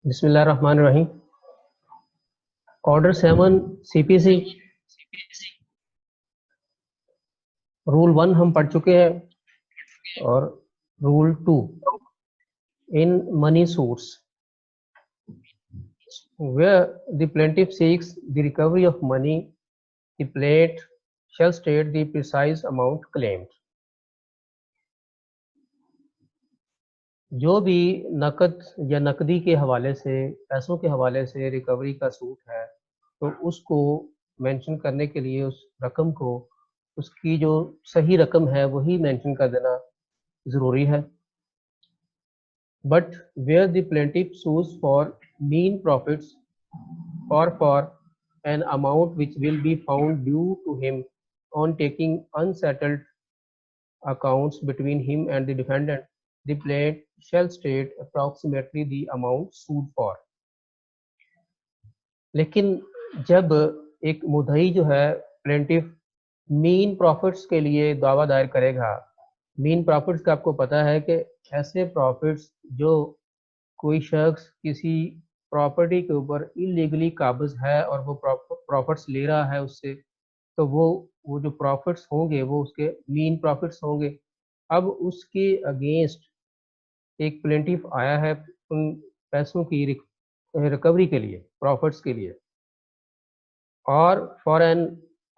बिस्मिल्लाहिर्रहमानिर्रहीम। Order 7 CPC rule 1 हम पढ़ चुके हैं और rule 2 in money suits where the plaintiff seeks the recovery of money, the plaintiff shall state the precise amount claimed. जो भी नकद या नकदी के हवाले से, पैसों के हवाले से रिकवरी का सूट है, तो उसको मेंशन करने के लिए उस रकम को, उसकी जो सही रकम है वही मेंशन कर देना ज़रूरी है। But where the plaintiff sues for mean profits or for an amount which will be found due to him on taking unsettled accounts between him and the defendant, the plaintiff shall state approximately the amount sued for. लेकिन जब एक मुद्दई जो है plaintiff mean profits के लिए दावा दायर करेगा, मीन प्रॉफिट्स का आपको पता है कि ऐसे प्रॉफिट्स जो कोई शख्स किसी प्रॉपर्टी के ऊपर इलीगली काबिज है और वो प्रॉफिट्स ले रहा है उससे, तो वो जो प्रॉफिट्स होंगे वो उसके मीन प्रॉफिट्स होंगे। अब उसके अगेंस्ट एक प्लेंटिफ आया है उन पैसों की रिकवरी के लिए, प्रॉफिट्स के लिए, और for an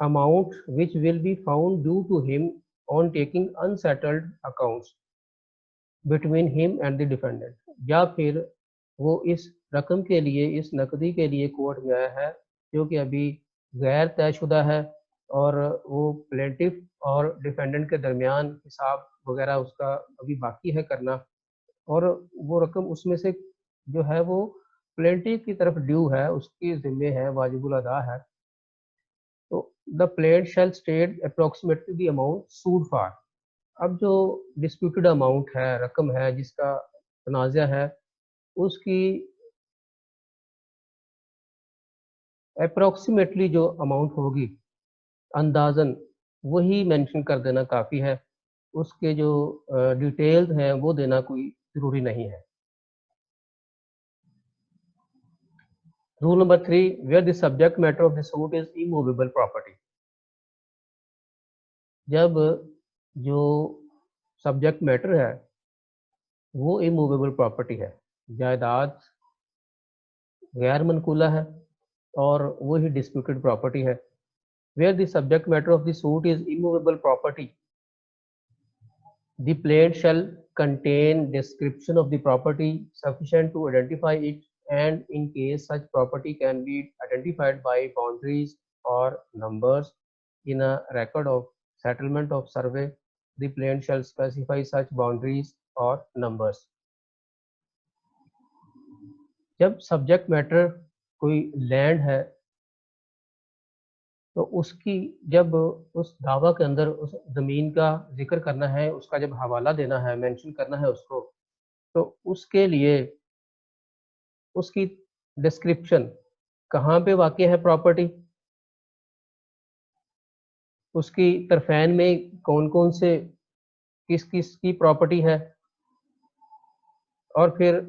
amount which will be found due to him on taking unsettled accounts between him and the defendant, या फिर वो इस रकम के लिए, इस नकदी के लिए कोर्ट में आया है जो कि अभी गैर तयशुदा है और वो प्लेंटिफ और डिफेंडेंट के दरमियान हिसाब वगैरह उसका अभी बाकी है करना, और वो रकम उसमें से जो है वो प्लेंटिफ की तरफ ड्यू है, उसकी जिम्मे है, वाजिबुल अदा है। तो the plaint shall state approximately the amount sued for. अब जो डिस्प्यूटेड अमाउंट है, रकम है जिसका तनाज़ा है, उसकी अप्रोक्सीमेटली जो अमाउंट होगी, अंदाज़न वही मेंशन कर देना काफ़ी है। उसके जो डिटेल्स हैं वो देना कोई ज़रूरी नहीं है। Rule number 3, where the subject matter of the suit is immovable property. जब जो सब्जेक्ट मैटर है वो इमूवेबल प्रॉपर्टी है, जायदाद गैर मनकूला है और वो ही डिस्प्यूटेड प्रॉपर्टी है। Where the subject matter of the suit is immovable property, the plaint shall contain description of the property sufficient to identify it, and in case such property can be identified by boundaries or numbers in a record of settlement of survey, the plaint shall specify such boundaries or numbers. जब subject matter कोई land है तो उसकी, जब उस दावा के अंदर उस ज़मीन का जिक्र करना है, उसका जब हवाला देना है, मेंशन करना है उसको, तो उसके लिए उसकी डिस्क्रिप्शन, कहाँ पे वाक़ई है प्रॉपर्टी, उसकी तरफ़ैन में कौन-कौन से किस-किस की प्रॉपर्टी है, और फिर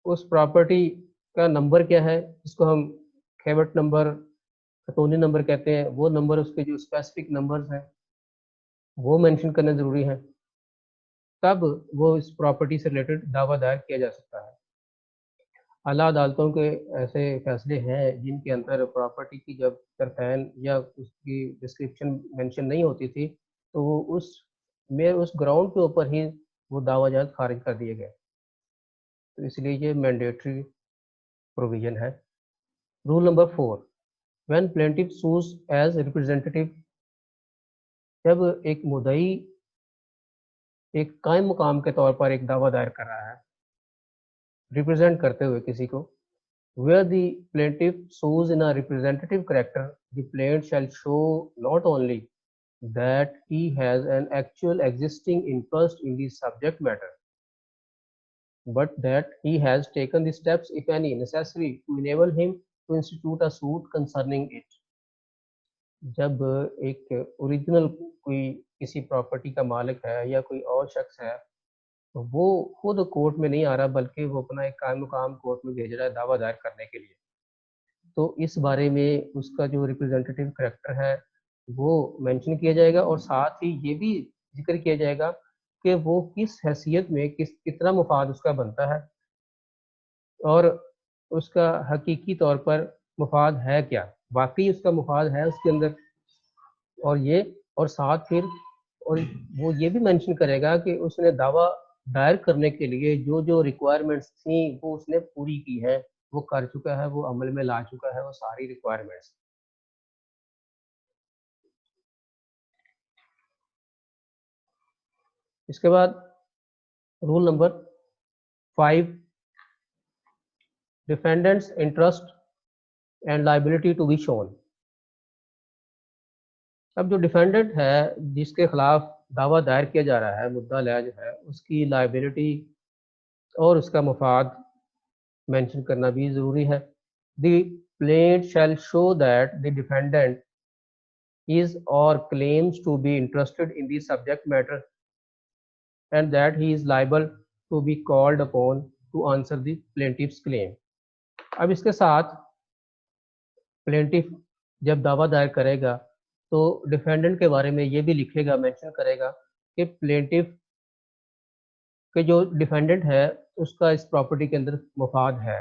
उस प्रॉपर्टी का नंबर क्या है, जिसको हम खेवट नंबर, खतौनी नंबर कहते हैं, वो नंबर, उसके जो स्पेसिफिक नंबर्स हैं वो मेंशन करना ज़रूरी है। तब वो इस प्रॉपर्टी से रिलेटेड दावा दायर किया जा सकता है। आला अदालतों के ऐसे फैसले हैं जिनके अंदर प्रॉपर्टी की जब तरफ़ैन या उसकी डिस्क्रिप्शन मेंशन नहीं होती थी, तो वो उस ग्राउंड के ऊपर ही वो दावा-जात ख़ारिज कर दिए गए। तो इसलिए ये मैंडेटरी प्रोविज़न है। Rule number 4, when plaintiff shoes as representative, जब एक मुद्दई एक कायम मुक़ाम के तौर पर एक दावा दायर कर रहा है, रिप्रेजेंट करते हुए किसी को, where the plaintiff sues in a representative character, the plaintiff shall show not only that he has an actual existing interest in the subject matter, but that he has taken the steps, if any, necessary to enable him to institute a suit concerning it. जब एक original कोई किसी property का मालिक है या कोई और शख्स है तो वो खुद कोर्ट में नहीं आ रहा, बल्कि वो अपना एक काम कोर्ट में भेज रहा है दावा दायर करने के लिए। तो इस बारे में उसका जो रिप्रेजेंटेटिव करैक्टर है वो मेंशन किया जाएगा, और साथ ही ये भी जिक्र किया जाएगा कि वो किस हैसियत में कितना मुफाद उसका बनता है, और उसका हकीकी तौर पर मुफाद है क्या, वाकई उसका मुफाद है उसके अंदर। और ये, और साथ फिर, और वो ये भी मेंशन करेगा कि उसने दावा दायर करने के लिए जो जो रिक्वायरमेंट्स थी वो उसने पूरी की है, वो कर चुका है, वो अमल में ला चुका है वो सारी रिक्वायरमेंट्स। इसके बाद rule number 5, defendant's interest and liability to be shown. अब जो डिफेंडेंट है जिसके खिलाफ दावा दायर किया जा रहा है, मुद्दा लिया जो है, उसकी लायबिलिटी और उसका मुफाद मेंशन करना भी ज़रूरी है। The plaint shall show that the defendant is or claims to be interested in the subject matter, and that he is liable to be called upon to answer the plaintiff's claim। अब इसके साथ plaintiff जब दावा दायर करेगा तो defendant के बारे में ये भी लिखेगा, मेंशन करेगा कि प्लेंटिफ के जो डिफेंडेंट है उसका इस प्रॉपर्टी के अंदर मुफाद है,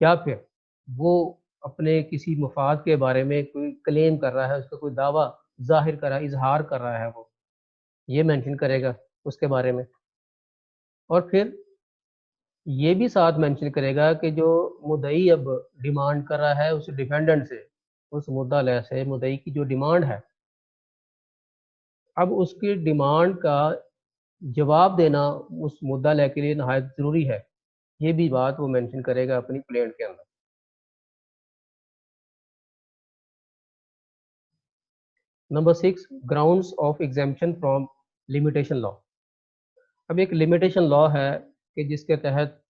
या फिर वो अपने किसी मुफाद के बारे में कोई क्लेम कर रहा है, उसका कोई दावा जाहिर कर रहा है, इजहार कर रहा है, वो ये मेंशन करेगा उसके बारे में। और फिर ये भी साथ मेंशन करेगा कि जो मुद्दई अब डिमांड कर रहा है उस डिफेंडेंट से, उस मुद्दा ले से मुद्दई की जो डिमांड है, अब उसकी डिमांड का जवाब देना उस मुद्दा ले के लिए नहायत ज़रूरी है। ये भी बात वो मेंशन करेगा अपनी प्लेंट के अंदर। Number 6, grounds of exemption from limitation law. अब एक लिमिटेशन लॉ है कि जिसके तहत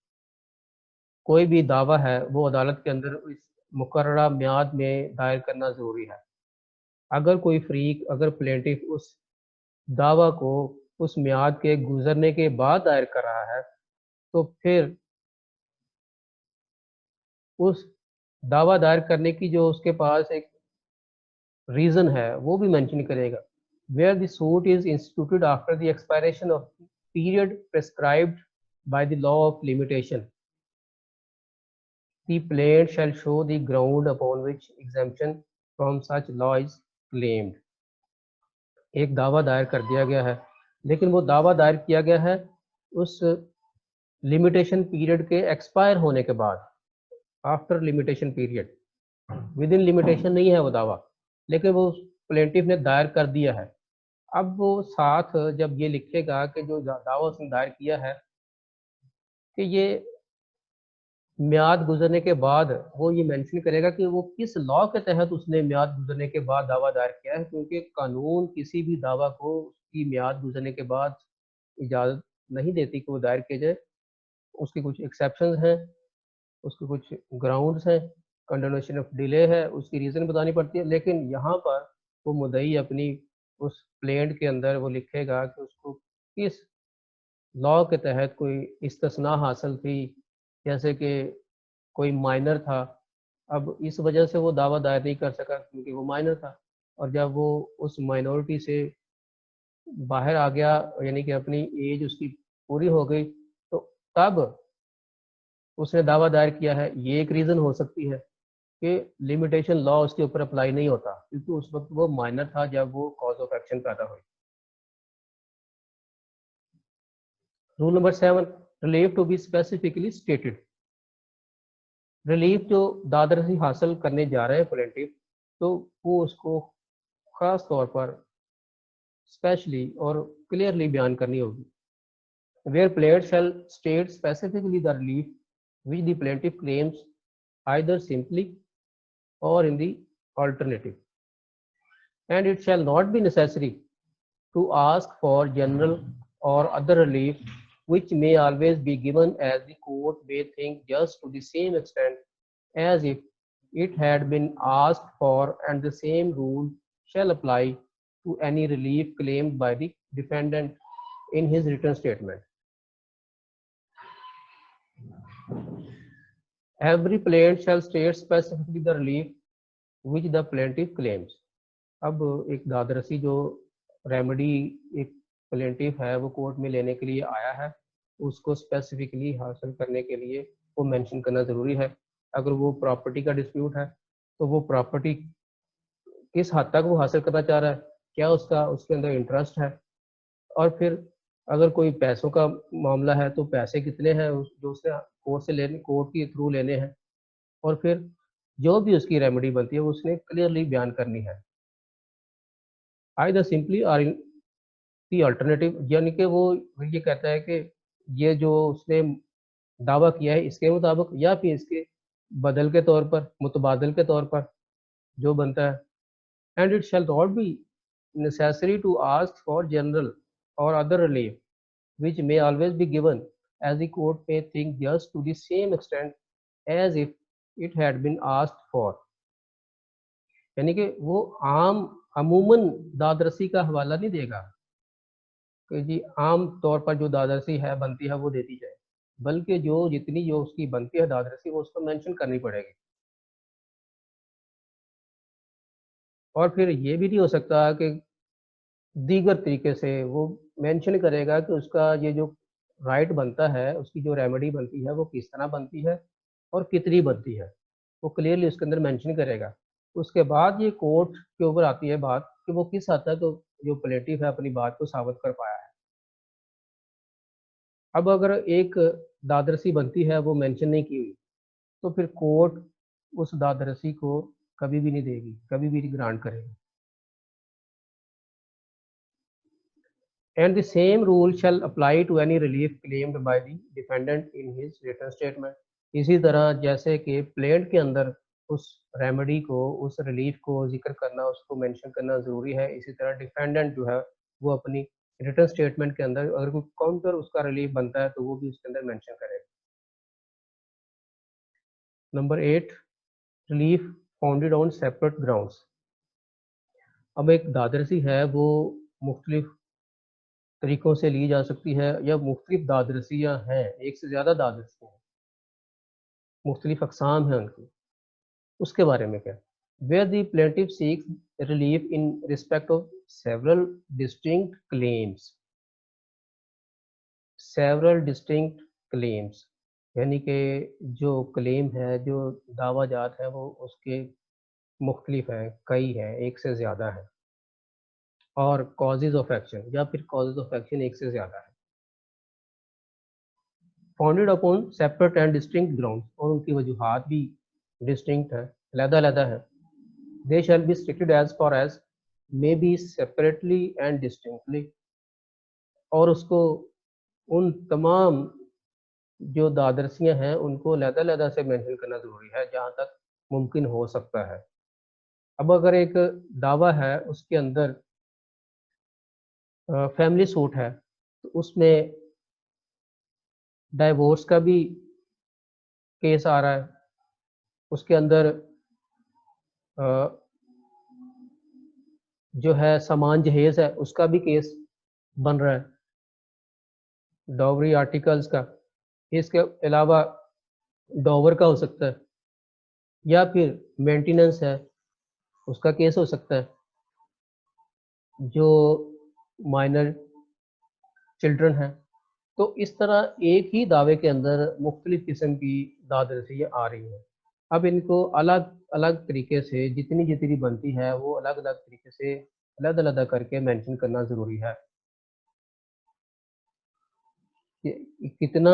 कोई भी दावा है वो अदालत के अंदर इस मुकर्ररा म्याद में दायर करना ज़रूरी है। अगर कोई फ़रीक, अगर प्लेंटिफ उस दावा को उस म्याद के गुजरने के बाद दायर कर रहा है, तो फिर उस दावा दायर करने की जो उसके पास एक रीज़न है वो भी मेंशन करेगा। Where the suit is instituted after the expiration of period prescribed by the law of limitation, the plaintiff shall show the ground upon which exemption from such law is claimed। एक दावा दायर कर दिया गया है, लेकिन वो दावा दायर किया गया है उस लिमिटेशन पीरियड के एक्सपायर होने के बाद, after limitation period, with in limitation नहीं है वो दावा, लेकिन वो प्लेंटिफ ने दायर कर दिया है। अब वो साथ जब ये लिखेगा कि जो दावा उसने दायर किया है कि ये म्याद गुजरने के बाद, वो ये मेंशन करेगा कि वो किस लॉ के तहत उसने म्याद गुजरने के बाद दावा दायर किया है, क्योंकि कानून किसी भी दावा को उसकी म्याद गुजरने के बाद इजाज़त नहीं देती कि वो दायर किया जाए। उसके कुछ एक्सेप्शंस हैं, उसके कुछ ग्राउंड्स हैं, कंडोनेशन ऑफ डिले है, उसकी रीज़न बतानी पड़ती है। लेकिन यहाँ पर वो मुद्दई अपनी उस प्लेंट के अंदर वो लिखेगा कि उसको किस लॉ के तहत कोई इस्तिस्ना हासिल थी, जैसे कि कोई माइनर था, अब इस वजह से वो दावा दायर नहीं कर सका क्योंकि वो माइनर था, और जब वो उस माइनॉरिटी से बाहर आ गया, यानी कि अपनी एज उसकी पूरी हो गई, तो तब उसने दावा दायर किया है। ये एक रीज़न हो सकती है कि लिमिटेशन लॉ उसके ऊपर अप्लाई नहीं होता, क्योंकि उस वक्त वो माइनर था जब वो कॉज ऑफ एक्शन पैदा हुई। Rule number 7, relief to be specifically stated. Relief जो दादरसी हासिल करने जा रहे हैं प्लेंटिफ, तो वो उसको ख़ास तौर पर स्पेशली और क्लियरली बयान करनी होगी। Where player shall state specifically the relief which the plaintiff claims either simply or in the alternative, and it shall not be necessary to ask for general or other relief, which may always be given as the court may think just to the same extent as if it had been asked for, and the same rule shall apply to any relief claimed by the defendant in his return statement. Every plaintiff shall state specifically the relief which the plaintiff claims. अब एक दादरसी जो remedy एक plaintiff है वो court में लेने के लिए आया है, उसको स्पेसिफिकली हासिल करने के लिए वो मेंशन करना ज़रूरी है। अगर वो प्रॉपर्टी का डिस्प्यूट है तो वो प्रॉपर्टी किस हद तक वो हासिल करना चाह रहा है, क्या उसका उसके अंदर इंटरेस्ट है, और फिर अगर कोई पैसों का मामला है तो पैसे कितने हैं जो उसने कोर्ट के थ्रू लेने हैं, और फिर जो भी उसकी रेमेडी बनती है वो उसने क्लियरली बयान करनी है। Either simply or in the alternative, यानी कि वो ये कहता है कि ये जो उसने दावा किया है इसके मुताबिक, या फिर इसके बदल के तौर पर, मुतबादल के तौर पर जो बनता है। And it shall not B necessary to ask for general or other relief which may always be given, as the court may think just to the same extent as if it had been asked for. यानी कि वो अमूमन दादरसी का हवाला नहीं देगा कि जी आम तौर पर जो दादरसी है बनती है वो देती जाए, बल्कि जितनी जो उसकी बनती है दादरसी वो उसको मेंशन करनी पड़ेगी। और फिर ये भी नहीं हो सकता कि दीगर तरीके से वो मेंशन करेगा कि उसका ये जो राइट बनता है, उसकी जो रेमेडी बनती है वो किस तरह बनती है और कितनी बनती है, वो क्लियरली उसके अंदर मेंशन करेगा। उसके बाद ये कोर्ट के ऊपर आती है बात कि वो किस हद तक जो प्लेटिव है अपनी बात को साबित कर पाया है। अब अगर एक दादरसी बनती है वो मेंशन नहीं की हुई, तो फिर कोर्ट उस दादरसी को कभी भी नहीं देगी, कभी भी नहीं ग्रांट करेगी। And the same rule shall apply to any relief claimed by the defendant in his written statement. इसी तरह जैसे कि प्लेंट के अंदर उस रेमेडी को, उस रिलीफ को जिक्र करना, उसको मेंशन करना ज़रूरी है, इसी तरह डिफेंडेंट जो है वो अपनी रिटन स्टेटमेंट के अंदर अगर कोई काउंटर उसका रिलीफ बनता है तो वो भी उसके अंदर मेंशन करेगा। Number 8, relief founded on separate grounds. अब एक दादरसी है वो मुख्तलिफ तरीकों से ली जा सकती है, या मुख्तलिफ दादरसियाँ हैं, एक से ज़्यादा दादरसियाँ हैं, मुख्तलिफ अक़साम हैं उनकी, उसके बारे में क्या? Where the plaintiff seeks relief in respect of several distinct claims. Several distinct claims यानी कि जो क्लेम है, जो दावा-जात है वो उसके मुख्तलिफ हैं, कई हैं, एक से ज़्यादा हैं, और कॉजेज़ ऑफ एक्शन या फिर कॉजेज़ ऑफ एक्शन एक से ज़्यादा है। Founded upon separate and distinct ground, और उनकी वजूहात भी डिस्टिंक्ट है, अलग-अलग है। दे शैल बी स्ट्रिक्टेड as far as may be separately and distinctly, और उसको उन तमाम जो दादरसियाँ हैं उनको अलग-अलग से मेंशन करना ज़रूरी है जहाँ तक मुमकिन हो सकता है। अब अगर एक दावा है उसके अंदर फैमिली सूट है, तो उसमें डाइवोर्स का भी केस आ रहा है, उसके अंदर अ, जो है समान जहेज़ है उसका भी केस बन रहा है, डॉवरी आर्टिकल्स का, इसके अलावा डॉवर का हो सकता है, या फिर मेंटेनेंस है उसका केस हो सकता है, जो माइनर चिल्ड्रन हैं। तो इस तरह एक ही दावे के अंदर मुख्तलिफ किस्म की दादरसियाँ आ रही हैं। अब इनको अलग-अलग तरीके से जितनी बनती है वो अलग-अलग तरीके से अलग-अलग करके मेंशन करना ज़रूरी है। कि कितना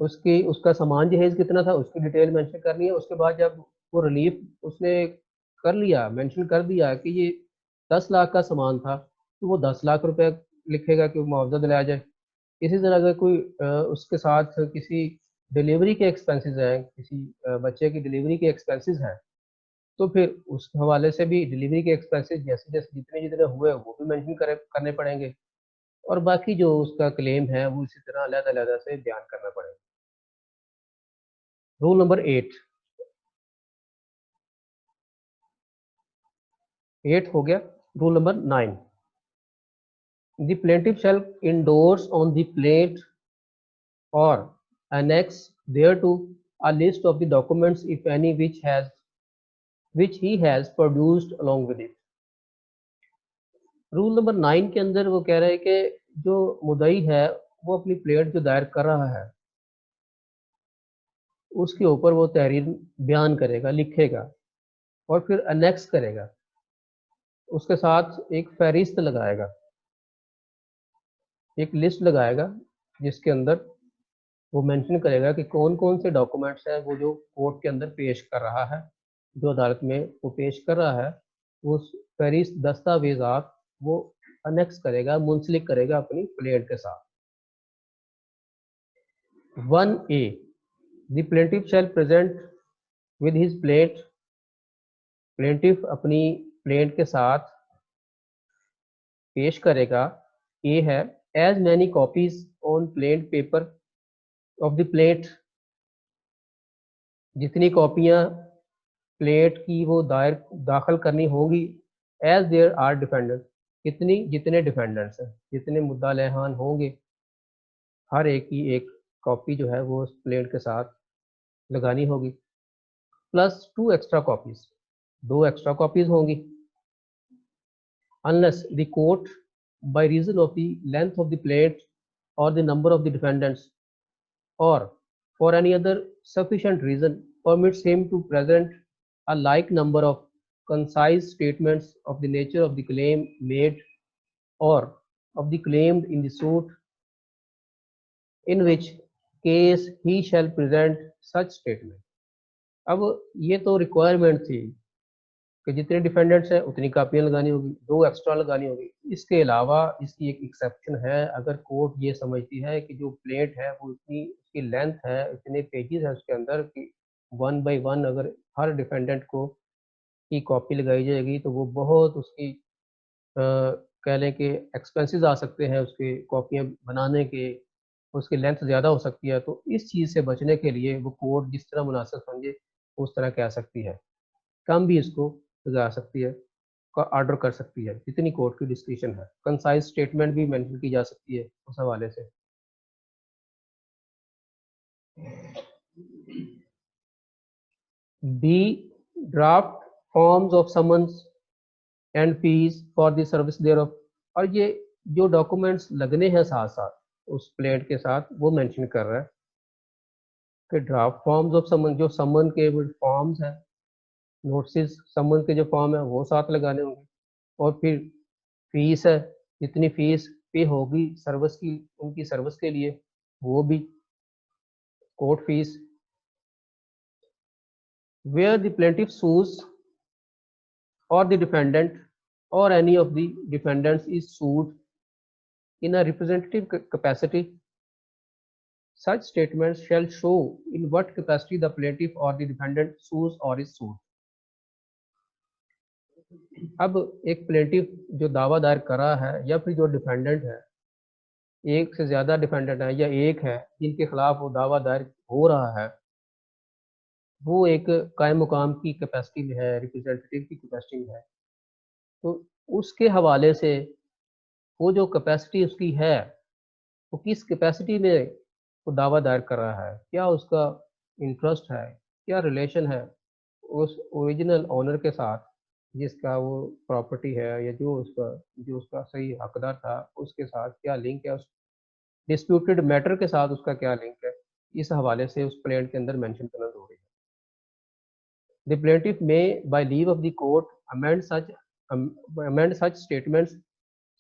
उसका सामान जहेज़ कितना था उसकी डिटेल मेंशन करनी है। उसके बाद जब वो रिलीफ उसने कर लिया, मेंशन कर दिया कि ये 10 लाख का सामान था, तो वो 10 लाख रुपए लिखेगा कि मुआवज़ा दिलाया जाए। इसी तरह अगर कोई उसके साथ किसी डिलीवरी के एक्सपेंसेस हैं, किसी बच्चे की डिलीवरी के एक्सपेंसेस हैं, तो फिर उस हवाले से भी डिलीवरी के एक्सपेंसेस जैसे-जैसे जितने-जितने हुए वो भी मेंशन करने पड़ेंगे, और बाकी जो उसका क्लेम है वो इसी तरह अलग-अलग से बयान करना पड़ेगा। रूल नंबर 8 हो गया। Rule number 9, The plaintiff shall endorse on the plate or annex thereto a list of the documents, if any, which he has produced along with it. Rule number 9 के अंदर वो कह रहा है कि जो मुद्दई है वो अपनी प्लेट जो दायर कर रहा है उसके ऊपर वो तहरीर बयान करेगा, लिखेगा और फिर अनेक्स करेगा, उसके साथ एक फहरिस्त लगाएगा, एक लिस्ट लगाएगा जिसके अंदर वो मेंशन करेगा कि कौन कौन से डॉक्यूमेंट्स हैं वो जो कोर्ट के अंदर पेश कर रहा है, जो अदालत में वो पेश कर रहा है, उस फहरिस्त दस्तावेजात वो अनेक्स करेगा, मुंसलिक करेगा अपनी प्लेट के साथ। 1A, the plaintiff shall present with his plate, plaintiff अपनी प्लेट के साथ पेश करेगा, ए है, as many copies on plain paper of the plaint, जितनी कॉपियां प्लेट की वो दाखिल करनी होगी, एज देयर आर डिफेंडेंट, जितने डिफेंडेंट्स हैं, जितने मुद्दा लहान होंगे, हर एक की एक कॉपी जो है वो उस प्लेट के साथ लगानी होगी, plus 2 extra copies, 2 extra copies होंगी, unless the court by reason of the length of the plate or the number of the defendants or for any other sufficient reason permits him to present a like number of concise statements of the nature of the claim made or of the claimed in the suit, in which case he shall present such statement. अब ये तो requirement थी कि जितने defendants हैं उतनी कापियां लगानी होगी, 2 एक्स्ट्रा लगानी होगी। इसके अलावा इसकी एक एक्सेप्शन है, अगर कोर्ट ये समझती है कि जो प्लेट है वो इतनी उसकी लेंथ है, इतने पेजेस है उसके अंदर कि 1 बाई 1 अगर हर डिफेंडेंट को की कॉपी लगाई जाएगी तो वो बहुत उसकी कह लें कि एक्सपेंसेस आ सकते हैं उसके कॉपियाँ बनाने के, उसकी लेंथ ज़्यादा हो सकती है, तो इस चीज़ से बचने के लिए वो कोर्ट जिस तरह मुनासिब समझे उस तरह कह सकती है, कम भी इसको लगा सकती है, का ऑर्डर कर सकती है, जितनी कोर्ट की डिस्क्रिशन है। कंसाइज स्टेटमेंट भी मेंशन की जा सकती है उस हवाले से। B, draft forms of summons and fees for the service thereof, और ये जो डॉक्यूमेंट्स लगने हैं साथ साथ उस प्लेट के साथ वो मेंशन कर रहा है कि ड्राफ्ट फॉर्म्स ऑफ समन, जो समन के फॉर्म्स हैं, नोटिस समन के जो फॉर्म है वो साथ लगाने होंगे, और फिर फीस है, जितनी फीस पे होगी सर्विस की, उनकी सर्विस के लिए वो भी court fees. Where the plaintiff sues or the defendant or any of the defendants is sued in a representative capacity, such statements shall show in what capacity the plaintiff or the defendant sues or is sued. अब एक plaintiff जो दावा दायर कर रहा है या फिर जो डिफेंडेंट है, एक से ज़्यादा डिफेंडेंट है या एक है जिनके खिलाफ वो दावा दायर हो रहा है, वो एक कायम मुकाम की कैपेसिटी में है, रिप्रेजेंटेटिव की कैपेसिटी में है, तो उसके हवाले से वो जो कैपेसिटी उसकी है, वो किस कैपेसिटी में वो दावा दायर कर रहा है, क्या उसका इंटरेस्ट है, क्या रिलेशन है उस ओरिजिनल ओनर के साथ जिसका वो प्रॉपर्टी है, या जो उसका सही हकदार था उसके साथ क्या लिंक है, उस डिस्प्यूटेड मैटर के साथ उसका क्या लिंक है, इस हवाले से उस प्लेंट के अंदर मेंशन करना जरूरी है। The plaintiff may by leave of the court amend such statements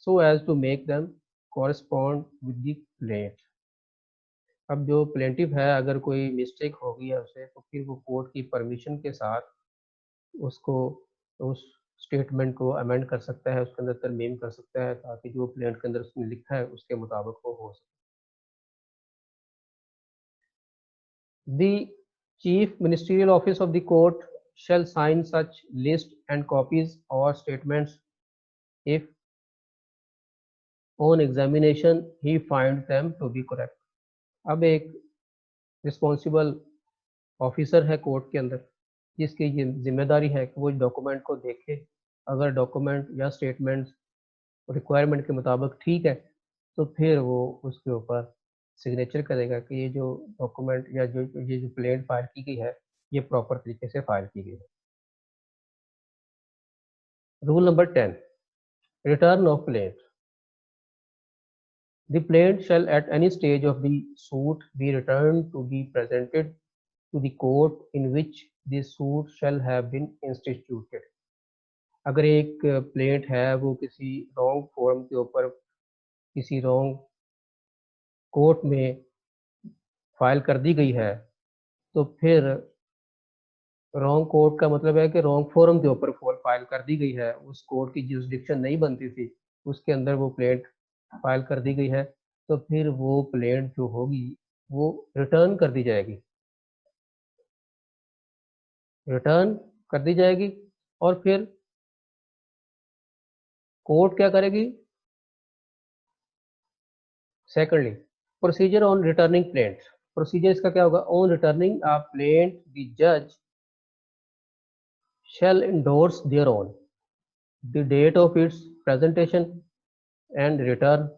so as to make them correspond with the plaint. अब जो प्लेंटिफ है अगर कोई मिस्टेक हो गई है उसे, तो फिर वो कोर्ट की परमिशन के साथ उसको उस स्टेटमेंट को अमेंड कर सकता है, उसके अंदर तरमीम कर सकता है, ताकि जो प्लेंट के अंदर उसने लिखा है उसके मुताबिक वो हो सके। The chief ministerial office of the court shall sign such list and copies or statements if on examination he finds them to be correct. अब एक रिस्पॉन्सिबल ऑफिसर है कोर्ट के अंदर जिसकी ये जिम्मेदारी है कि वो डॉक्यूमेंट को देखे, अगर डॉक्यूमेंट या स्टेटमेंट्स रिक्वायरमेंट के मुताबिक ठीक है, तो फिर वो उसके ऊपर सिग्नेचर करेगा कि ये जो डॉक्यूमेंट या ये जो प्लेन फाइल की गई है, ये प्रॉपर तरीके से फाइल की गई है। Rule number 10, return of plaint. The plaint shall at any stage of the suit be returned to be presented to the court in which the suit shall have been instituted. अगर एक plaint है वो किसी wrong form के ऊपर किसी wrong court में file कर दी गई है, तो फिर रॉन्ग कोर्ट का मतलब है कि रॉन्ग फॉर्म के ऊपर फाइल कर दी गई है, उस कोर्ट की जुरिसडिक्शन नहीं बनती थी, उसके अंदर वो प्लेंट फाइल कर दी गई है, तो फिर वो प्लेंट जो होगी वो रिटर्न कर दी जाएगी, रिटर्न कर दी जाएगी। और फिर कोर्ट क्या करेगी? Secondly, procedure on returning plaint. Procedure इसका क्या होगा? On returning a plaint the जज shall endorse thereon the date of its presentation and return,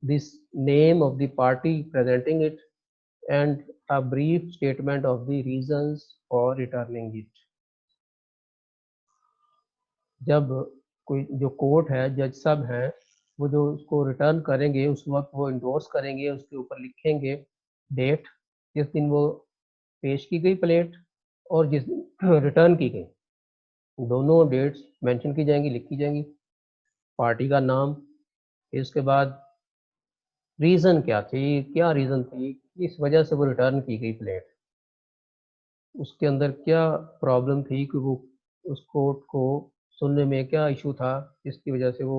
this name of the party presenting it, and a brief statement of the reasons for returning it. जब कोई जो court है, जज साहब हैं, वो जो उसको रिटर्न करेंगे उस वक्त वो इंडोर्स करेंगे, उसके ऊपर लिखेंगे डेट जिस दिन वो पेश की गई प्लेट और जिस दिन रिटर्न की गई, दोनों डेट्स मेंशन की जाएंगी, लिखी जाएंगी, पार्टी का नाम, इसके बाद रीज़न क्या थी, क्या रीज़न थी, किस वजह से वो रिटर्न की गई प्लेट, उसके अंदर क्या प्रॉब्लम थी कि वो उस कोर्ट को सुनने में क्या इशू था जिसकी वजह से वो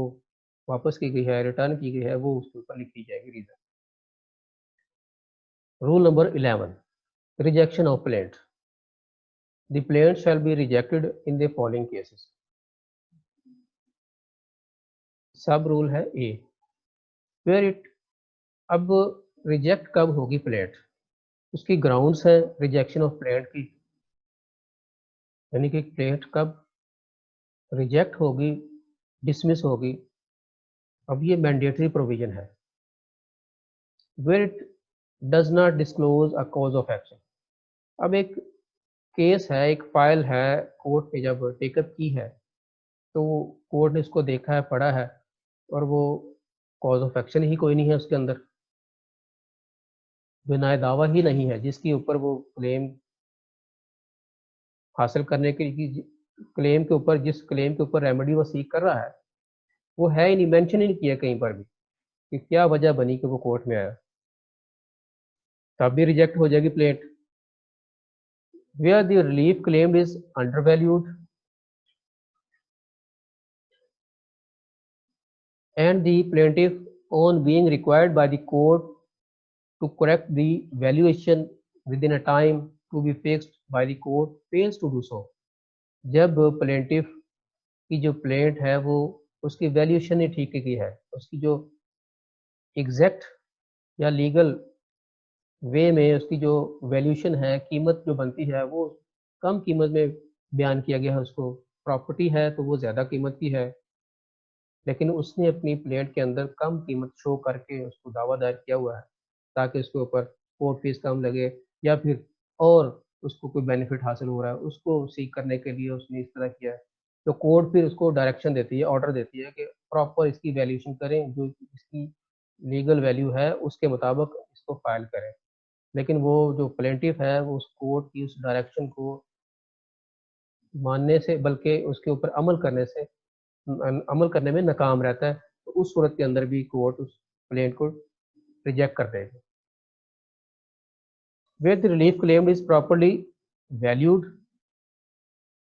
वापस की गई है, रिटर्न की गई है, वो उसके ऊपर लिखी जाएगी reason. Rule number 11, rejection of plaint. The plaint shall be rejected in the following cases. सब रूल है ए, वेयर इट, अब रिजेक्ट कब होगी प्लेंट, उसकी ग्राउंड्स है रिजेक्शन ऑफ प्लेंट की, यानी कि प्लेंट कब रिजेक्ट होगी, डिसमिस होगी। अब ये मैंडेटरी प्रोविजन है। Where it does not disclose a cause of action. अब एक केस है, एक फाइल है, कोर्ट ने जब टेकअप की है तो कोर्ट ने इसको देखा है, पढ़ा है, और वो कॉज ऑफ एक्शन ही कोई नहीं है उसके अंदर, बिनाए दावा ही नहीं है जिसके ऊपर वो क्लेम हासिल करने के क्लेम के ऊपर, जिस क्लेम के ऊपर रेमेडी वो सीख कर रहा है वो है ही नहीं, मेंशन ही नहीं किया कहीं पर भी कि क्या वजह बनी कि वो कोर्ट में आया, तब भी रिजेक्ट हो जाएगी plate. Where the relief claimed is undervalued and the plaintiff, on being required by the court to correct the valuation within a time to be fixed by the court, fails to do so। जब plaintiff की जो plaint है वो उसकी valuation नहीं ठीक की है, उसकी जो एग्जैक्ट या लीगल वे में उसकी जो वैल्यूएशन है, कीमत जो बनती है वो कम कीमत में बयान किया गया है, उसको प्रॉपर्टी है तो वो ज़्यादा कीमत की है, लेकिन उसने अपनी प्लेट के अंदर कम कीमत शो करके उसको दावा दायर किया हुआ है ताकि उसके ऊपर कोर्ट फीस कम लगे या फिर और उसको कोई बेनिफिट हासिल हो रहा है उसको सीख करने के लिए उसने इस तरह किया है। तो कोर्ट फिर उसको डायरेक्शन देती है, ऑर्डर देती है कि प्रॉपर इसकी वैल्यूएशन करें, जो इसकी लीगल वैल्यू है उसके मुताबिक इसको फाइल करें। लेकिन वो जो प्लेंटिफ है वो उस कोर्ट की उस डायरेक्शन को मानने से बल्कि उसके ऊपर अमल करने में नाकाम रहता है, तो उस सूरत के अंदर भी कोर्ट उस प्लेन को रिजेक्ट कर देगा। Where the relief claimed is properly valued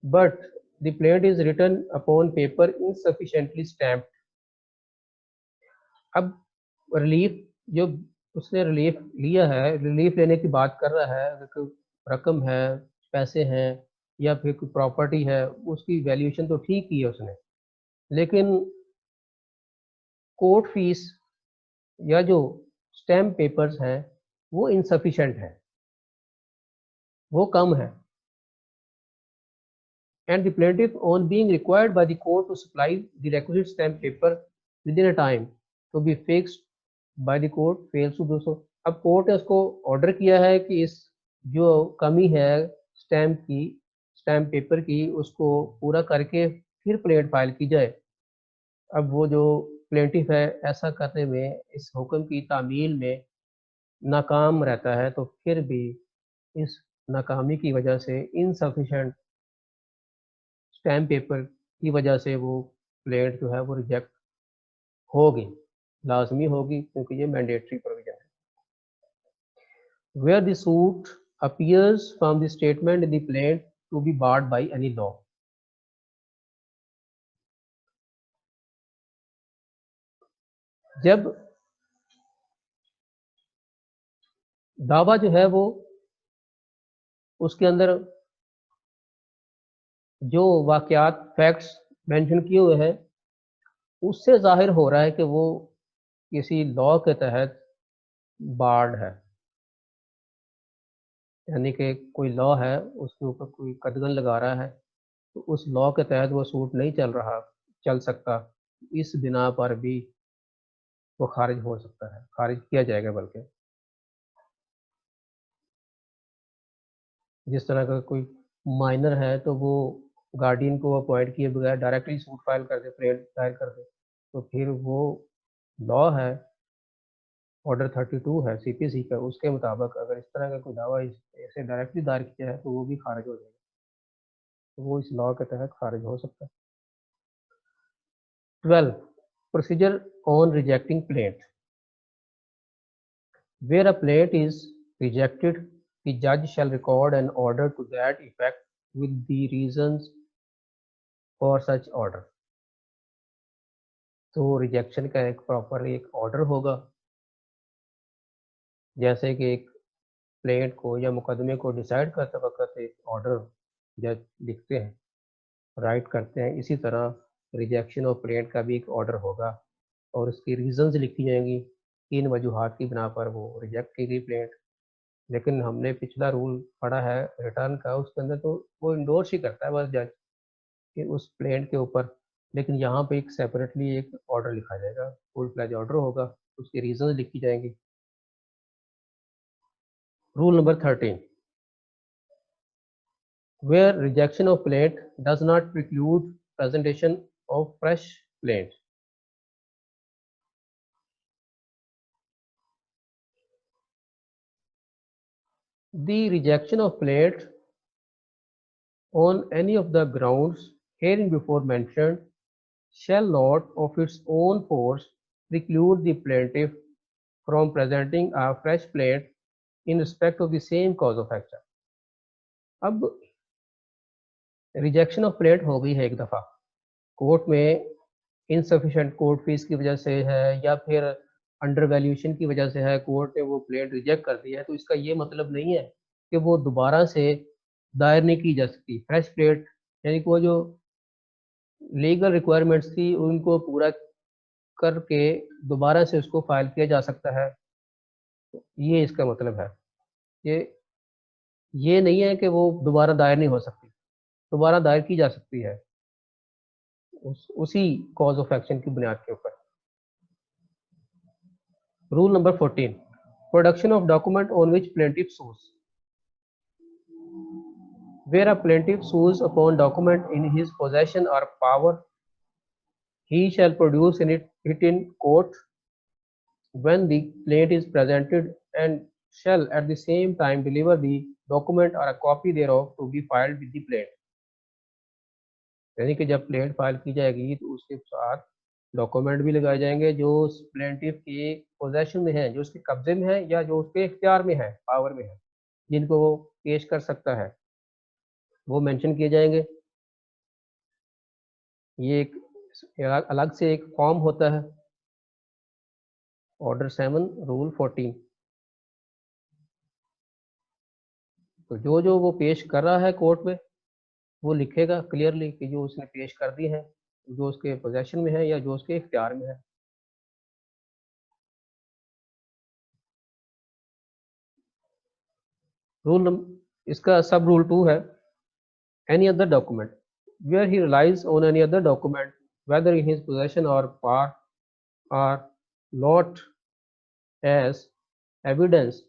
but the plaint is written upon paper insufficiently stamped। अब रिलीफ जो उसने रिलीफ लिया है, रिलीफ लेने की बात कर रहा है, अगर कोई रकम है, पैसे हैं या फिर कोई प्रॉपर्टी है, उसकी वैल्यूएशन तो ठीक की है उसने, लेकिन कोर्ट फीस या जो स्टैम्प पेपर्स हैं वो इनसफिशिएंट है, वो कम है। And the plaintiff, on being required by the court to supply the requisite stamp paper, within a time to be fixed by the court fails to do so. अब court ने उसको order किया है कि इस जो कमी है स्टैम्प पेपर की, उसको पूरा करके फिर प्लेंट फाइल की जाए। अब वो जो प्लेंटिफ है ऐसा करने में, इस हुक्म की तामील में नाकाम रहता है, तो फिर भी इस नाकामी की वजह से इनसफिशेंट स्टैम्प पेपर की वजह से वो प्लेंट जो है वो रिजेक्ट होगी, लाजमी होगी, क्योंकि ये मैंडेटरी प्रोविजन है। Where the suit appears from the statement in the plaint to be barred by any law। जब दावा जो है वो उसके अंदर जो वाकयात फैक्ट्स मेंशन किए हुए हैं उससे जाहिर हो रहा है कि वो किसी लॉ के तहत बार्ड है, यानी कि कोई लॉ है उसके ऊपर कोई कदगन लगा रहा है, तो उस लॉ के तहत वो सूट नहीं चल सकता, इस बिना पर भी वो खारिज हो सकता है, खारिज किया जाएगा। बल्कि जिस तरह का कोई माइनर है तो वो गार्डियन को अपॉइंट किए बगैर डायरेक्टली सूट फाइल कर दे, प्लेंट दायर कर दे, तो फिर वो लॉ है, ऑर्डर 32 है सीपीसी का, उसके मुताबिक अगर इस तरह का कोई दावा ऐसे डायरेक्टली दायर किया है तो वो भी खारिज हो जाएगा, तो वो इस लॉ के तहत खारिज हो सकता है। 12 procedure on rejecting plaint. Where a plaint is rejected, the judge shall record an order to that effect with the reasons for such order। तो रिजेक्शन का एक प्रॉपर एक ऑर्डर होगा, जैसे कि एक प्लेंट को या मुकदमे को डिसाइड करते वक्त एक ऑर्डर जज लिखते हैं, राइट करते हैं, इसी तरह रिजेक्शन ऑफ प्लेंट का भी एक ऑर्डर होगा और उसकी रीजंस लिखी जाएंगी, किन वजूहात की बिना पर वो रिजेक्ट की गई प्लेंट। लेकिन हमने पिछला रूल पढ़ा है रिटर्न का, उसके अंदर तो वो इंडोर्स ही करता है बस जज कि उस प्लेंट के ऊपर, लेकिन यहाँ पे एक सेपरेटली एक ऑर्डर लिखा जाएगा, फुल फ्लैज ऑर्डर होगा, उसकी रीजंस लिखी जाएंगी। Rule number 13 where rejection of plaint does not preclude presentation of fresh plaint। The rejection of plaint on any of the grounds hereinbefore mentioned shall not of its own force preclude the plaintiff from presenting a fresh plaint in respect of the same cause of action। अब rejection of plaint हो गई है एक दफ़ा, court में insufficient court fees की वजह से है या फिर अंडर वैल्यूएशन की वजह से है, कोर्ट ने वो प्लेंट रिजेक्ट कर दिया है, तो इसका ये मतलब नहीं है कि वो दोबारा से दायर नहीं की जा सकती फ्रेश प्लेंट, यानी कि वो जो लीगल रिक्वायरमेंट्स थी उनको पूरा करके दोबारा से उसको फाइल किया जा सकता है, ये इसका मतलब है। ये ये नहीं है कि वो दोबारा दायर नहीं हो सकती, दोबारा दायर की जा सकती है उसी कॉज ऑफ एक्शन की बुनियाद के ऊपर। Rule number 14 production of document on which plaintiff shoes. Where a plaintiff sues upon document in his possession or power, he shall produce it in court when the plaint is presented and shall at the same time deliver the document or a copy thereof to be filed with the plaint। यानी कि जब plaint file की जाएगी तो उसके साथ document भी लगाए जाएंगे जो उस प्लेंटिफ के पोजेशन में है, जो उसके कब्जे में है या जो उसके इख्तियार में है, पावर में है, जिनको वो पेश कर सकता है, वो मेंशन किए जाएंगे। ये एक अलग से एक फॉर्म होता है, ऑर्डर 7 रूल 14। तो जो जो वो पेश कर रहा है कोर्ट में वो लिखेगा क्लियरली कि जो उसने पेश कर दी है, जो उसके पोजेशन में है या जो उसके इख्तियार में है। रूल इसका सब रूल 2 है any other document where he relies on any other document whether in his possession or power are not as evidence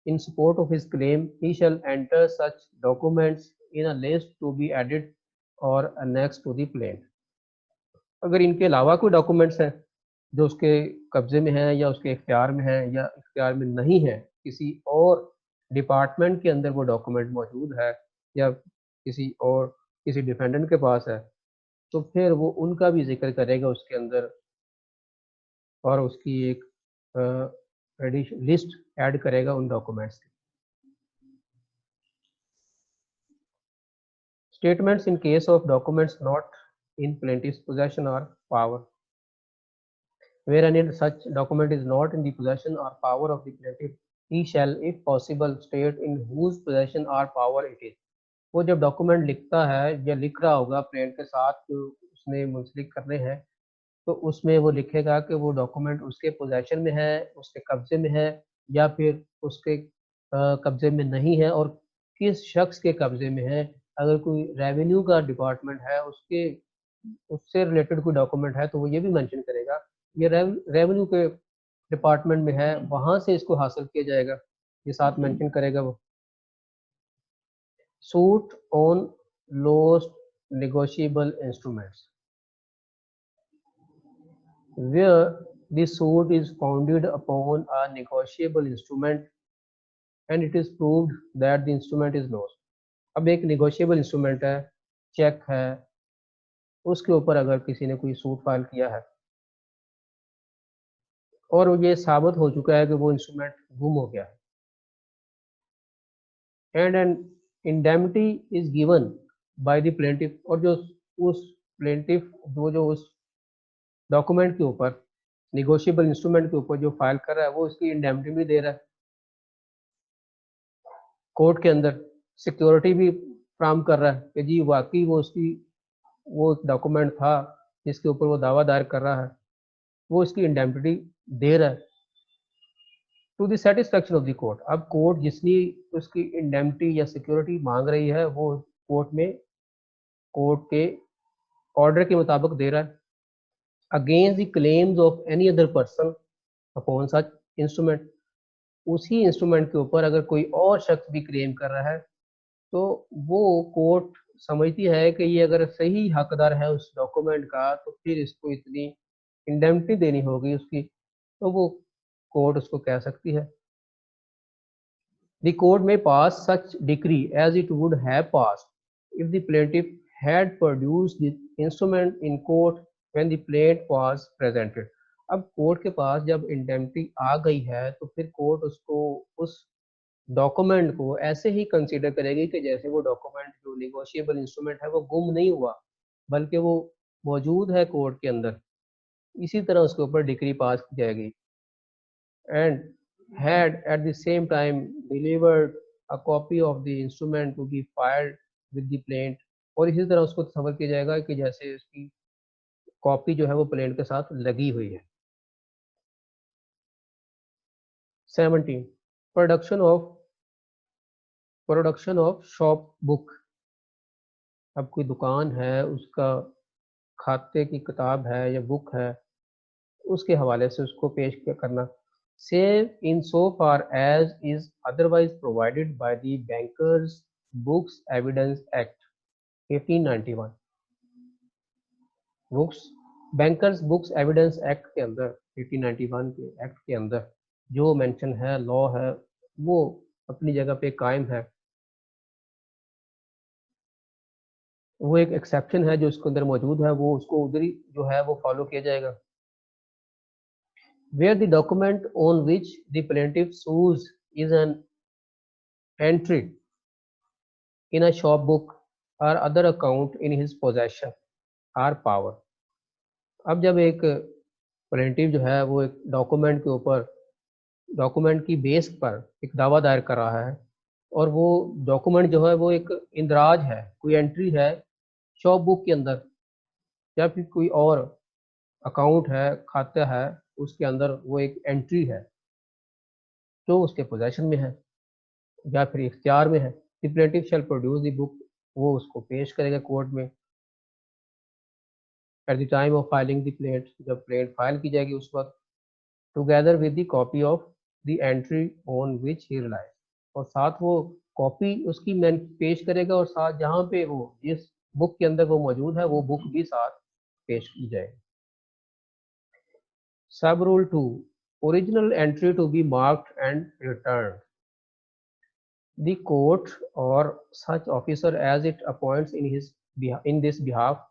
in support of his claim, he shall enter such documents in a list to be added or annexed to the plaint. अगर इनके अलावा कोई documents हैं जो उसके कब्जे में हैं या उसके इख्तियार में हैं या इख्तियार में नहीं है, किसी और डिपार्टमेंट के अंदर वो डॉक्यूमेंट मौजूद है या किसी डिफेंडेंट के पास है, तो फिर वो उनका भी जिक्र करेगा उसके अंदर और उसकी एक लिस्ट ऐड करेगा उन डॉक्यूमेंट्स की। Statements in case of documents not in plaintiff's possession or power. Wherein such document is not in the possession or power of the plaintiff, he shall, if possible, state in whose possession or power it is. वो जब document लिखता है या लिख रहा होगा plaint के साथ जो उसने मुंसलिक करने हैं, तो उसमें वो लिखेगा कि वो डॉक्यूमेंट उसके पोजेशन में है, उसके कब्जे में है या फिर उसके कब्जे में नहीं है और किस शख्स के कब्जे में है। अगर कोई रेवेन्यू का डिपार्टमेंट है उससे रिलेटेड कोई डॉक्यूमेंट है तो वो ये भी मेंशन करेगा ये रेवेन्यू के डिपार्टमेंट में है, वहां से इसको हासिल किया जाएगा, ये साथ मेंशन करेगा वो। Suit on lost negotiable instruments where the suit is founded upon a negotiable instrument and it is proved that the instrument is lost. अब एक negotiable instrument है, चेक है, उसके ऊपर अगर किसी ने कोई सूट फाइल किया है और ये साबित हो चुका है कि वो इंस्ट्रूमेंट गुम हो गया है and an indemnity is given by the plaintiff, और जो उस प्लेंटिफ जो उस डॉक्यूमेंट के ऊपर निगोशिएबल इंस्ट्रूमेंट के ऊपर जो फाइल कर रहा है वो उसकी इंडेमिटी भी दे रहा है, कोर्ट के अंदर सिक्योरिटी भी फ्राहम कर रहा है कि जी वाकई वो डॉक्यूमेंट था जिसके ऊपर वो दावा दायर कर रहा है, वो इसकी इंडेमिटी दे रहा है to the satisfaction of the court. अब कोर्ट जितनी उसकी इंडेमिटी या सिक्योरिटी मांग रही है वो कोर्ट के ऑर्डर के मुताबिक दे रहा है against the claims of any other person upon such instrument. उसी इंस्ट्रूमेंट के ऊपर अगर कोई और शख्स भी क्लेम कर रहा है तो वो कोर्ट समझती है कि ये अगर सही हकदार है उस डॉक्यूमेंट का तो फिर इसको इतनी इंडेमिटी देनी होगी उसकी, तो वो कोर्ट उसको कह सकती है। The court may pass such decree as it would have passed if the plaintiff had produced the instrument in court when the plaint was presented. अब कोर्ट के पास जब इंडेमिटी आ गई है तो फिर कोर्ट उसको उस डॉक्यूमेंट को ऐसे ही कंसीडर करेगी कि जैसे वो डॉक्यूमेंट जो निगोशिएबल इंस्ट्रूमेंट है वो गुम नहीं हुआ बल्कि वो मौजूद है कोर्ट के अंदर, इसी तरह उसके ऊपर डिक्री पास की जाएगी। And had at the same time delivered a copy of the instrument to be filed with the plaint, और इसी तरह उसको तस्वर किया जाएगा कि जैसे उसकी कॉपी जो है वो प्लेंट के साथ लगी हुई है। 17 प्रोडक्शन ऑफ शॉप बुक। अब कोई दुकान है उसका खाते की किताब है या बुक है उसके हवाले से उसको पेश करना, save in so far as is otherwise provided by the Bankers Books Evidence Act 1891। Bankers books evidence act के अंदर 1891 के एक्ट के अंदर जो मेंशन है लॉ है वो अपनी जगह पे कायम है। वो एक एक्सेप्शन है जो इसके अंदर मौजूद है, वो उसको उधर ही जो है वो फॉलो किया जाएगा। Where the document on which the plaintiff sues is an entry in a shop book or other account in his possession or power। अब जब एक प्लेंटिव जो है वो एक डॉक्यूमेंट के ऊपर डॉक्यूमेंट की बेस पर एक दावा दायर कर रहा है और वो डॉक्यूमेंट जो है वो एक इंदराज है, कोई एंट्री है शॉप बुक के अंदर या फिर कोई और अकाउंट है, खाता है, उसके अंदर वो एक एंट्री है जो उसके पोजेशन में है या फिर इख्तियार में है। The plaintiff shall produce the book, वो उसको पेश करेगा कोर्ट में। At the time of filing the plaint, जब प्लेट फाइल की जाएगी उस वक्त, together with the copy of the entry on which he relies, और साथ वो कॉपी उसकी मैं पेश करेगा, और साथ जहाँ पे वो जिस बुक के अंदर वो मौजूद है वो बुक भी साथ पेश की जाएगी। सब rule 2, original entry to be marked and return. The court or such officer as it appoints in this behalf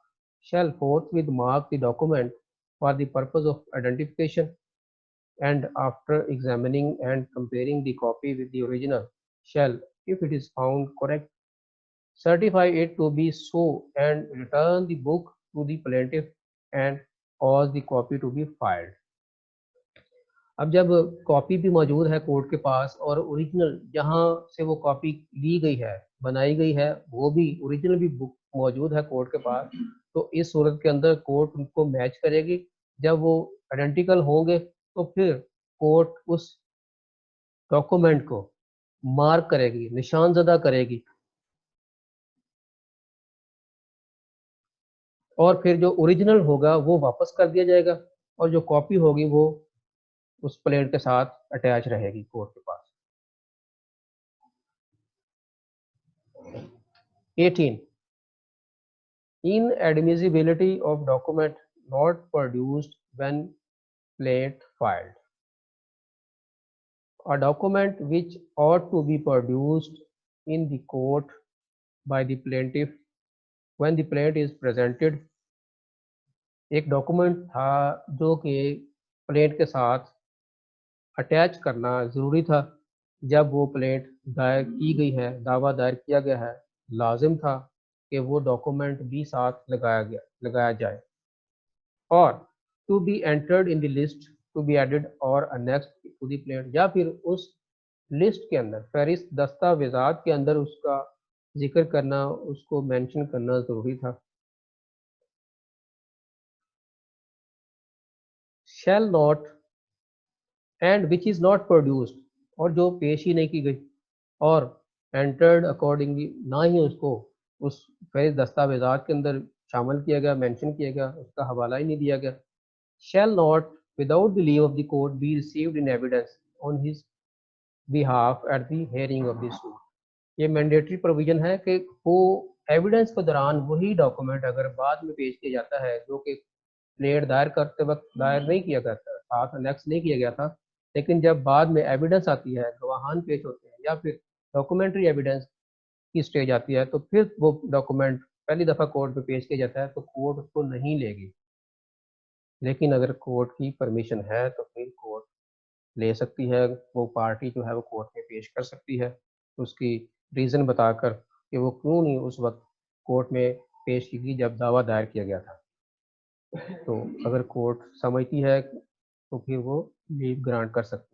shall forthwith mark the document for the purpose of identification, and after examining and comparing the copy with the original, shall, if it is found correct, certify it to be so and return the book to the plaintiff and cause the copy to be filed. अब जब copy भी मौजूद है court के पास और original जहाँ से वो कॉपी ली गई है, बनाई गई है, वो भी ओरिजिनल भी बुक मौजूद है कोर्ट के पास, तो इस सूरत के अंदर कोर्ट उनको मैच करेगी। जब वो आइडेंटिकल होंगे तो फिर कोर्ट उस डॉक्यूमेंट को मार्क करेगी, निशानजदा करेगी, और फिर जो ओरिजिनल होगा वो वापस कर दिया जाएगा, और जो कॉपी होगी वो उस प्लेट के साथ अटैच रहेगी कोर्ट के पास। 18. Inadmissibility of document not produced when plate filed. A document which ought to be produced in the court by the plaintiff when the plaint is presented, एक डॉक्यूमेंट था जो कि प्लेट के साथ अटैच करना ज़रूरी था जब वो प्लेट दायर की गई है, दावा दायर किया गया है, लाजिम था कि वो डॉक्यूमेंट भी साथ लगाया जाए, और to be entered in the list to be added और अनेक्स्ड टू द प्लेट, या फिर उस लिस्ट के अंदर फहरिस्त दस्तावेजात के अंदर उसका जिक्र करना, उसको मेंशन करना ज़रूरी था। Shall not and which is not produced, और जो पेश ही नहीं की गई, और एंटर्ड अकॉर्डिंगली, ना ही उसको उस फहरिस्त दस्तावेजात के अंदर शामिल किया गया, मेंशन किया गया, उसका हवाला ही नहीं दिया गया। Shall not, without the leave of the court, be received in evidence on his behalf at the hearing of the suit. ये मैंडेटरी प्रोविजन है कि वो एविडेंस के दौरान वही डॉक्यूमेंट अगर बाद में पेश किया जाता है जो कि प्लेट दायर करते वक्त दायर नहीं किया गया था, साथ अनेक्स नहीं किया गया था, लेकिन जब बाद में एविडेंस आती है, गवाहान पेश होते हैं, या फिर डॉक्यूमेंट्री एविडेंस की स्टेज आती है, तो फिर वो डॉक्यूमेंट पहली दफ़ा कोर्ट में पेश किया जाता है तो कोर्ट उसको नहीं लेगी। लेकिन अगर कोर्ट की परमिशन है तो फिर कोर्ट ले सकती है, वो पार्टी जो है वो कोर्ट में पेश कर सकती है, उसकी रीज़न बताकर कि वो क्यों नहीं उस वक़्त कोर्ट में पेश की गई जब दावा दायर किया गया था। तो अगर कोर्ट समझती है तो फिर वो लीव ग्रांट कर सकती है।